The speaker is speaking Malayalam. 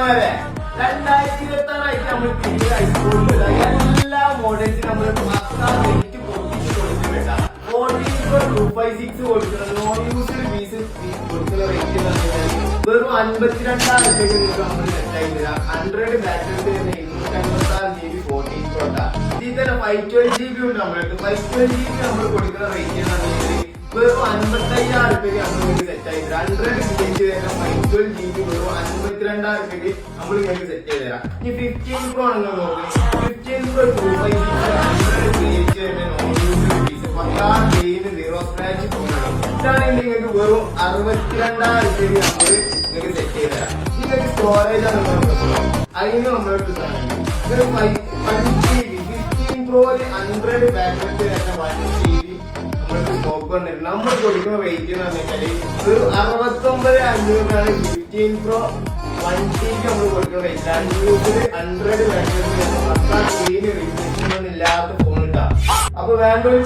മോനെ 2026 നമ്മൾ ഐസ്കൂളിൽ എല്ലാ മോഡൽസും നമ്മൾ റേറ്റ് പൊട്ടിച്ച് കൊടുക്കുന്നുണ്ട്. 14.256 കൊടുക്കുന്ന നോൺ യൂസ്ഡ് പീസ് കൊടുക്കുന്ന റേറ്റ് വെറും 52,000 രൂപയ്ക്ക് നമ്മൾ സെറ്റ് ആയി തരാം. 100 ബാറ്ററി 256 GB 14 Pro. ഇതിൽ തന്നെ 512 GB ഉണ്ട് നമ്മളടുത്ത്. 512 GB നമ്മൾ കൊടുക്കുന്ന റേറ്റ് വെറും 55,000 രൂപയ്ക്ക് നമ്മൾ സെറ്റ് ആയി തരാം. 100 GB തരാം. 512 GB വെറും 52,000 രൂപയ്ക്ക് നമ്മൾ ഇങ്ങനെ സെറ്റ് ചെയ്ത് തരാം. ഈ 15 Pro ആണെന്ന് നോക്കുന്നത്. 15 Pro 256 ഇതാണെങ്കിൽ നിങ്ങൾക്ക് വെറും 62,000 രൂപയ്ക്ക് നമ്മൾ നിങ്ങൾക്ക് സെറ്റ് ചെയ്ത് തരാം. നിങ്ങൾക്ക് സ്റ്റോറേജ് ആണ് അതിന് നമ്മളെടുത്ത് സാധനം 15 Pro 100 ബാറ്ററി 1 GB നമ്മൾക്ക് സ്റ്റോക്ക് വന്നിട്ടുണ്ട്. നമ്മൾ കൊടുക്കുന്ന റേറ്റ് എന്ന് പറഞ്ഞാൽ ഒരു 69,500 15 Pro 1 GB നമ്മൾ കൊടുക്കുന്ന റേറ്റ്. 100 ബാറ്ററി ഇല്ലാത്ത ഫോൺ ഉണ്ടാവും. അപ്പൊ വേണ്ട ഒരു